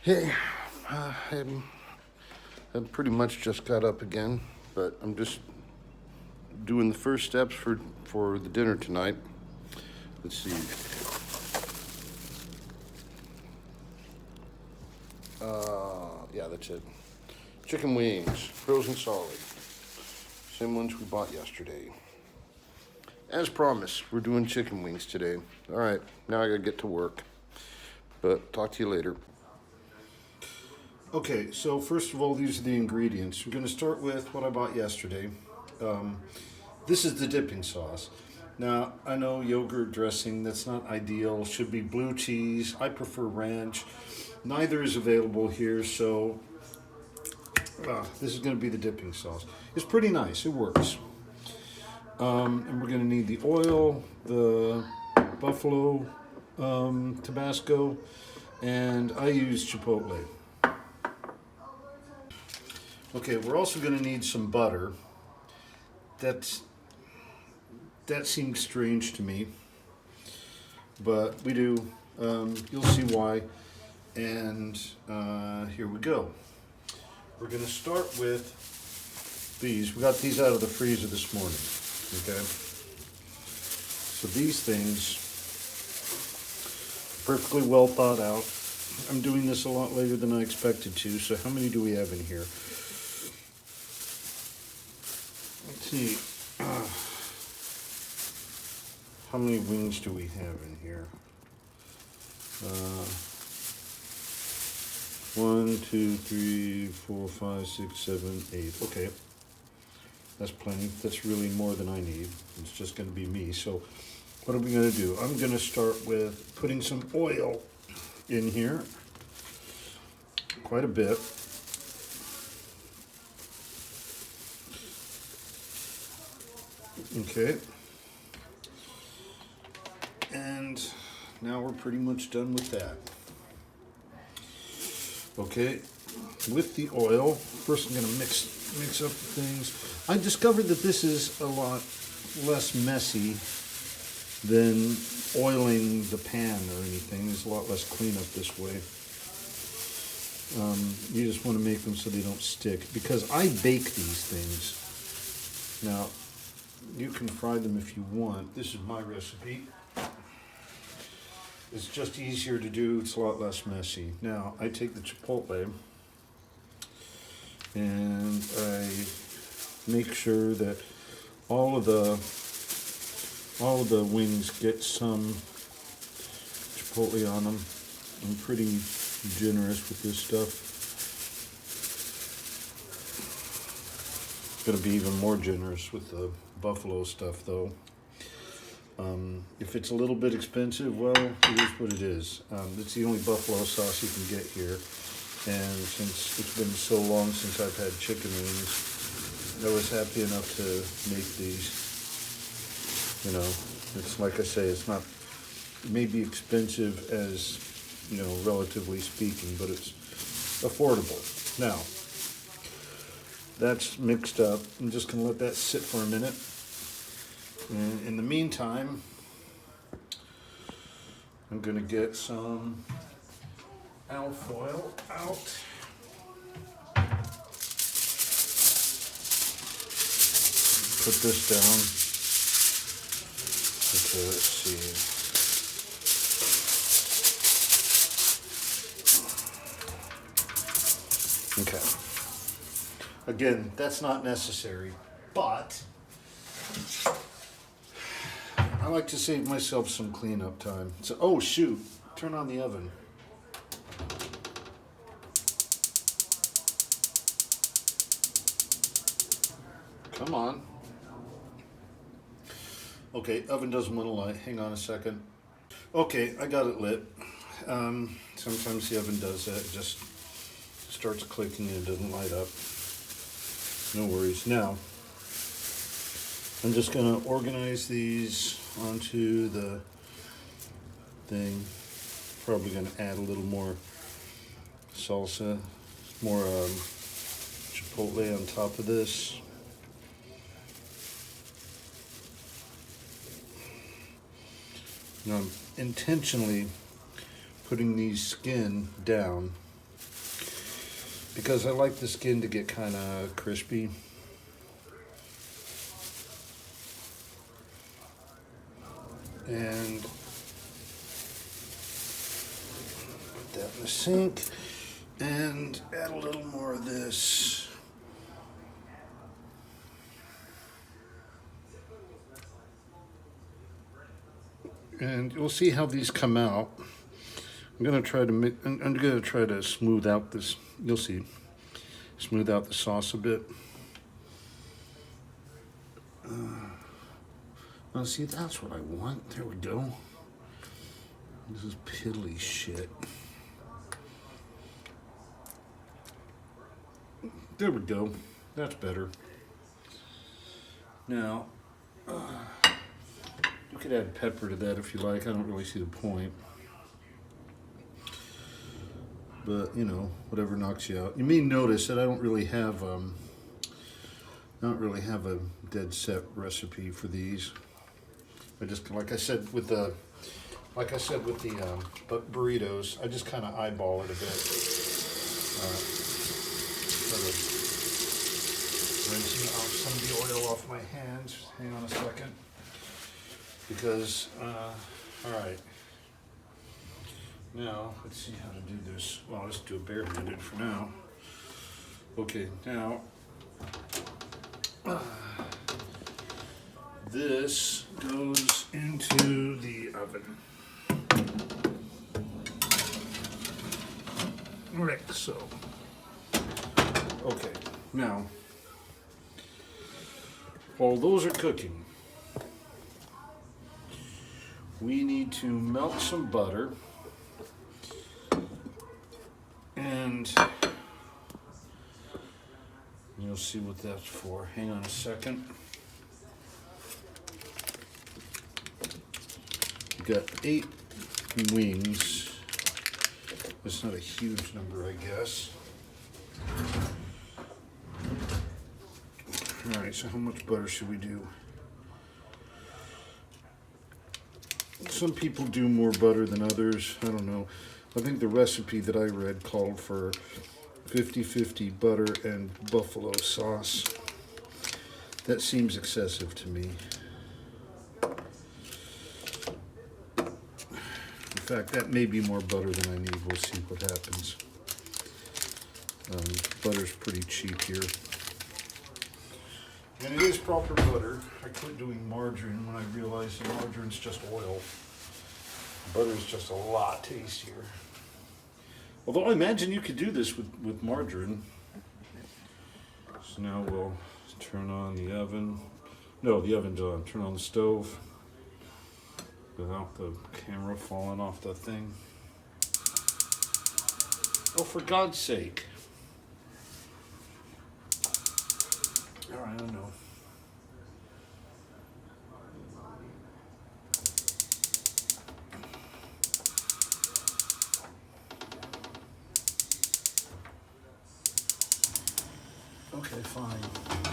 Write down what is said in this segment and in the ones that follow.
Hey, I pretty much just got up again, but I'm just doing the first steps for the dinner tonight. Let's see. Yeah, that's it. Chicken wings, frozen solid. Same ones we bought yesterday. As promised, we're doing chicken wings today. All right, now I gotta get to work. But talk to you later. Okay, so first of all, these are the ingredients. We're going to start with what I bought yesterday. Um, this is the dipping sauce. Now, I know yogurt dressing, that's not ideal. Should be blue cheese. I prefer ranch. Neither is available here, so this is going to be the dipping sauce. It's pretty nice, it works. And we're going to need the oil, the buffalo Tabasco, and I use Chipotle. Okay, we're also going to need some butter. That seems strange to me, but we do. You'll see why. And here we go. We're going to start with these. We got these out of the freezer this morning. Okay. So these things, perfectly well thought out. I'm doing this a lot later than I expected to. So how many do we have in here? Let's see. How many wings do we have in here? 1, 2, 3, 4, 5, 6, 7, 8. Okay. That's plenty. That's really more than I need. It's just going to be me. So what are we going to do? I'm going to start with putting some oil in here. Quite a bit. Okay. And now we're pretty much done with that. Okay, with the oil, first I'm going to mix up the things. I discovered that this is a lot less messy than oiling the pan or anything. There's a lot less cleanup this way. You just want to make them so they don't stick, because I bake these things. Now, you can fry them if you want. This is my recipe. It's just easier to do. It's a lot less messy. Now, I take the Chipotle and I make sure that all of the wings get some Chipotle on them. I'm pretty generous with this stuff. Gonna be even more generous with the buffalo stuff though. If it's a little bit expensive, well, it is what it is. It's the only buffalo sauce you can get here. And since it's been so long since I've had chicken wings, I was happy enough to make these. You know, it's like I say, it's not maybe expensive as, you know, relatively speaking, but it's affordable. Now, that's mixed up. I'm just going to let that sit for a minute. And in the meantime, I'm going to get some alfoil out. Put this down. Okay, let's see. Okay. Again, that's not necessary, but I like to save myself some cleanup time. So, oh shoot, turn on the oven. Come on. Okay, oven doesn't want to light. Hang on a second. Okay, I got it lit. Sometimes the oven does that. It just starts clicking and it doesn't light up. No worries. Now, I'm just going to organize these onto the thing. Probably going to add a little more salsa, more chipotle on top of this. Now I'm intentionally putting these skin down because I like the skin to get kind of crispy. And put that in the sink and add a little more of this. And you'll see how these come out. I'm gonna try to smooth out this. You'll see, smooth out the sauce a bit. Now see, that's what I want. There we go. This is piddly shit. There we go. That's better. Now, you could add pepper to that if you like. I don't really see the point. But, you know, whatever knocks you out. You may notice that I don't really have a dead set recipe for these. I just, like I said with the burritos, I just kind of eyeball it a bit. Sort of rinsing off some of the oil off my hands. Hang on a second. Because, all right. Now, let's see how to do this. Well, let's do it barehanded for now. Okay, now, this goes into the oven. Like so. Okay, now, while those are cooking, we need to melt some butter. And you'll see what that's for. Hang on a second. We've got 8 wings. That's not a huge number, I guess. All right, so how much butter should we do? Some people do more butter than others. I don't know. I think the recipe that I read called for 50-50 butter and buffalo sauce. That seems excessive to me. In fact, that may be more butter than I need. We'll see what happens. Butter's pretty cheap here. And it is proper butter. I quit doing margarine when I realized that margarine's just oil. Butter is just a lot tastier. Although I imagine you could do this with margarine. So now we'll turn on the oven. No, the oven's on. Turn on the stove without the camera falling off the thing. Oh, for God's sake. All right, I don't know. Okay, fine.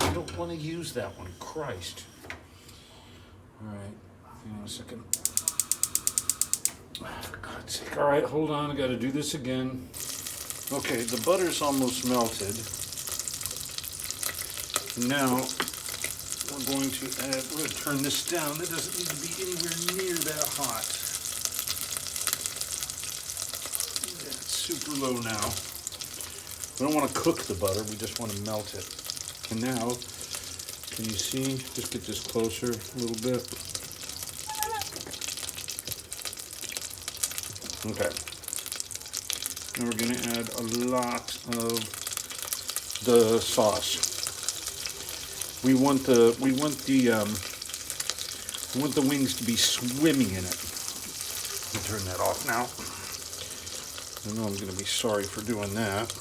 I don't want to use that one. Christ. All right. Hang on a second. For God's sake. All right, hold on. I got to do this again. Okay, the butter's almost melted. Now, we're going to turn this down. It doesn't need to be anywhere near that hot. It's super low now. We don't want to cook the butter, we just want to melt it. And now, can you see? Just get this closer a little bit. Okay. Now we're going to add a lot of the sauce. We want the wings to be swimming in it. I'll turn that off now. I know I'm going to be sorry for doing that.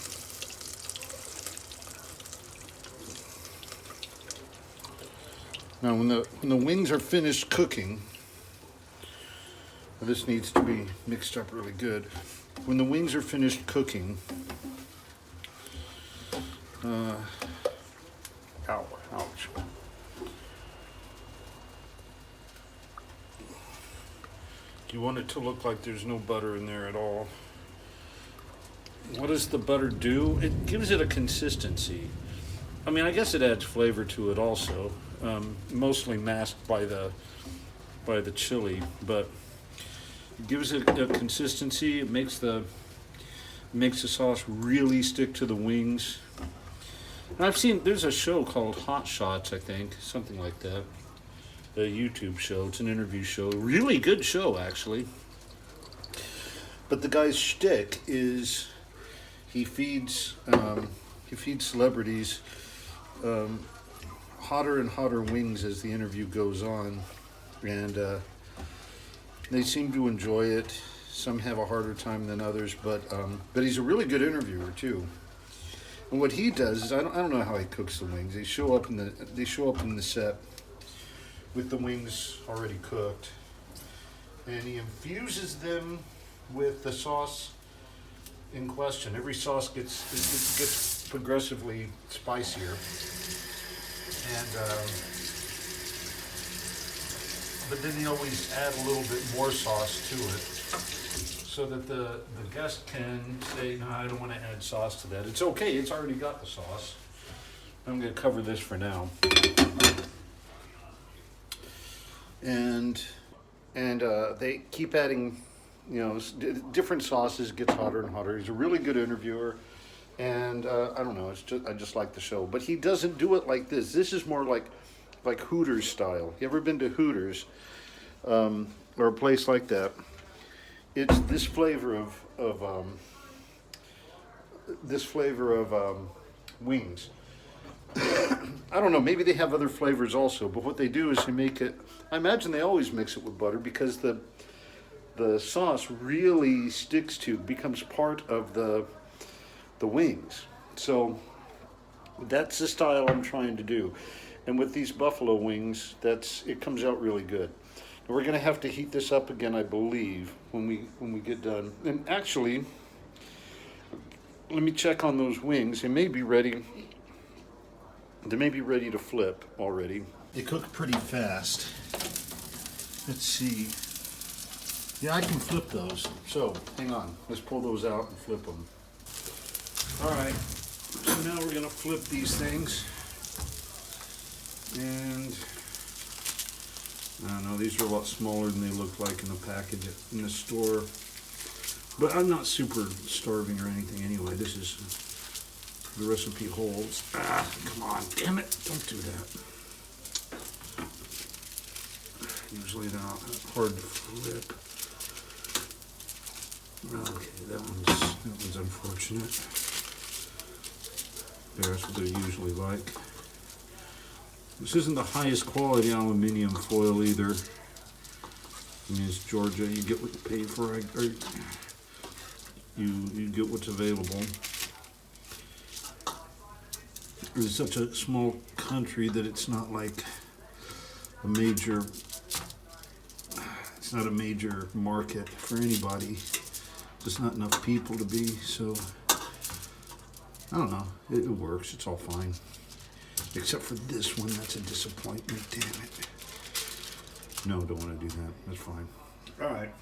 Now, when the wings are finished cooking, this needs to be mixed up really good. When the wings are finished cooking, ouch. You want it to look like there's no butter in there at all. What does the butter do? It gives it a consistency. I mean, I guess it adds flavor to it also, mostly masked by the chili, but it gives it a consistency. It makes the sauce really stick to the wings. And I've seen there's a show called Hot Shots, I think, something like that. A YouTube show. It's an interview show. Really good show, actually. But the guy's shtick is he feeds celebrities hotter and hotter wings as the interview goes on, and they seem to enjoy it. Some have a harder time than others, but he's a really good interviewer too. And what he does is I don't know how he cooks the wings. They show up in the set with the wings already cooked, and he infuses them with the sauce in question. Every sauce gets progressively spicier, and but then they always add a little bit more sauce to it, so that the guest can say, "No, I don't want to add sauce to that." It's okay. It's already got the sauce. I'm going to cover this for now, and they keep adding. Different sauces, gets hotter and hotter. He's a really good interviewer, and I don't know. I just like the show. But he doesn't do it like this. This is more like Hooters style. You ever been to Hooters, or a place like that? It's this flavor of wings. I don't know. Maybe they have other flavors also. But what they do is they make it. I imagine they always mix it with butter because the sauce really becomes part of the wings. So that's the style I'm trying to do. And with these buffalo wings, it comes out really good. And we're gonna have to heat this up again, I believe, when we get done. And actually, let me check on those wings. They may be ready. They may be ready to flip already. They cook pretty fast. Let's see. Yeah, I can flip those. So, hang on. Let's pull those out and flip them. All right. So now we're going to flip these things. And, I don't know, these are a lot smaller than they look like in the package in the store. But I'm not super starving or anything anyway. This is, the recipe holds. Come on. Damn it. Don't do that. Usually they're not hard to flip. Okay, that one's unfortunate. That's what they're usually like. This isn't the highest quality aluminum foil either. I mean, it's Georgia. You get what you pay for, or you get what's available. It's such a small country that it's not like a major. It's not a major market for anybody. There's not enough people to be, so I don't know. It works. It's all fine. Except for this one. That's a disappointment. Damn it. No, don't want to do that. That's fine. All right.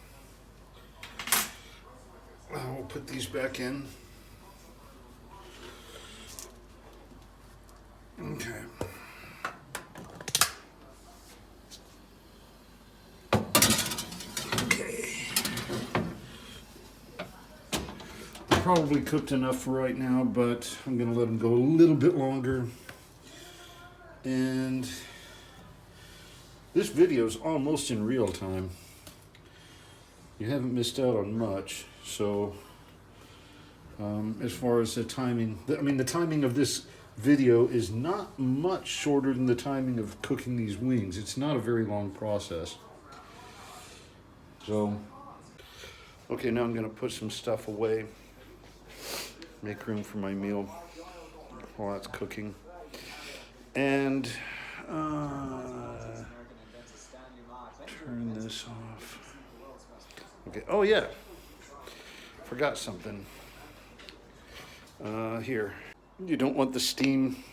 We'll put these back in. Okay. Probably cooked enough for right now, but I'm going to let them go a little bit longer. And this video is almost in real time. You haven't missed out on much. So as far as the timing, the timing of this video is not much shorter than the timing of cooking these wings. It's not a very long process. So, okay, now I'm going to put some stuff away. Make room for my meal while that's cooking. And turn this off. Okay, oh yeah. Forgot something. Here. You don't want the steam.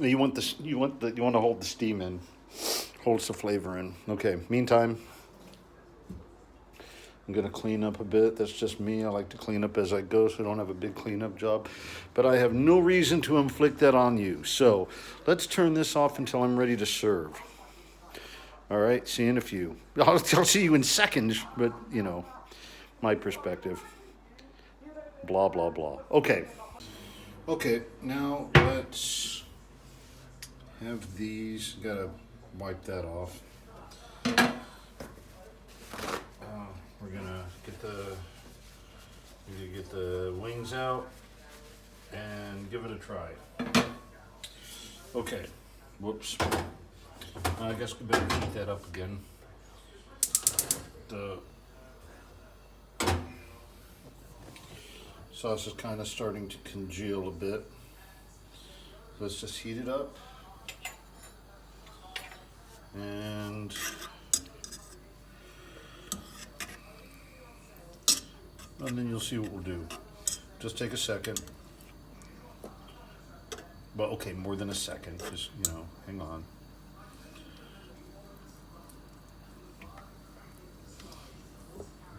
You want to hold the steam in. Holds the flavor in. Okay, meantime, I'm going to clean up a bit. That's just me. I like to clean up as I go, so I don't have a big cleanup job. But I have no reason to inflict that on you. So let's turn this off until I'm ready to serve. All right, see you in a few. I'll see you in seconds, but you know, my perspective. Blah, blah, blah. Okay. Okay, now let's have these. Gotta wipe that off. We're gonna get the wings out and give it a try. Okay. Whoops. I guess we better heat that up again. The sauce is kind of starting to congeal a bit. Let's just heat it up. And then you'll see what we'll do. Just take a second. Well, okay, more than a second. Just, you know, hang on.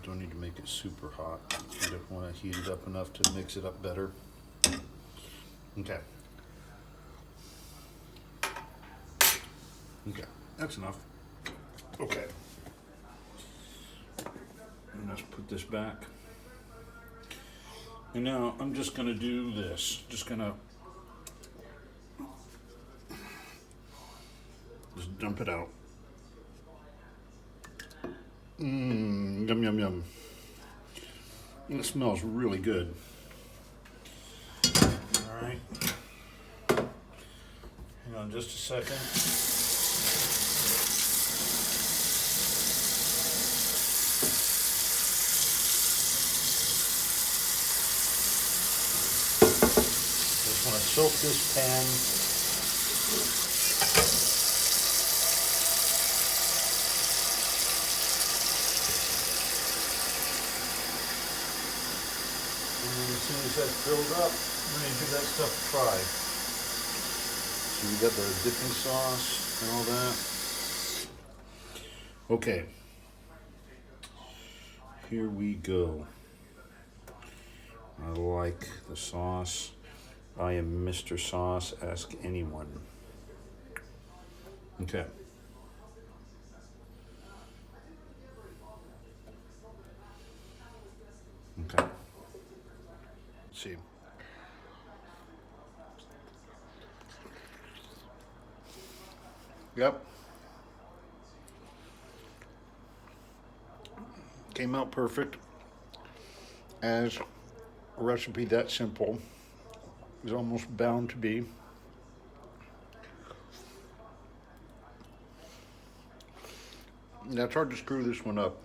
Don't need to make it super hot. You just want to heat it up enough to mix it up better. Okay. Okay, that's enough. Okay. And let's put this back. And now I'm just gonna do this. Just dump it out. Yum, yum, yum. And it smells really good. All right. Hang on just a second. Just want to soak this pan. And as soon as that's filled up, we're going to give that stuff a try. So we got the dipping sauce and all that. Okay. Here we go. I like the sauce. I am Mr. Sauce. Ask anyone. Okay. Okay. Let's see. Yep. Came out perfect. As a recipe that simple is almost bound to be. Now it's hard to screw this one up.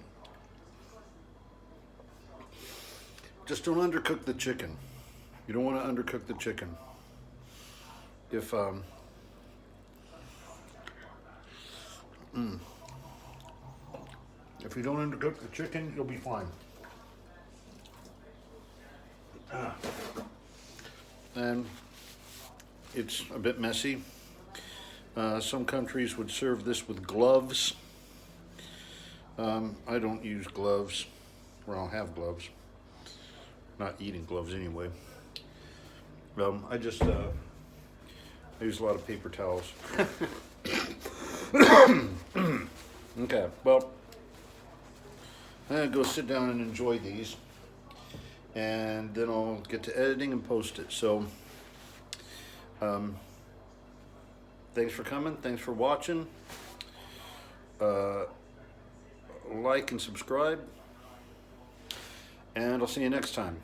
Just don't undercook the chicken. You don't want to undercook the chicken. If you don't undercook the chicken, you'll be fine. And it's a bit messy. Some countries would serve this with gloves. I don't use gloves, or I'll have gloves. Not eating gloves anyway. I just I use a lot of paper towels. Okay, well, I'm gonna go sit down and enjoy these, and then I'll get to editing and post it. So, thanks for coming. Thanks for watching. Like and subscribe, and I'll see you next time.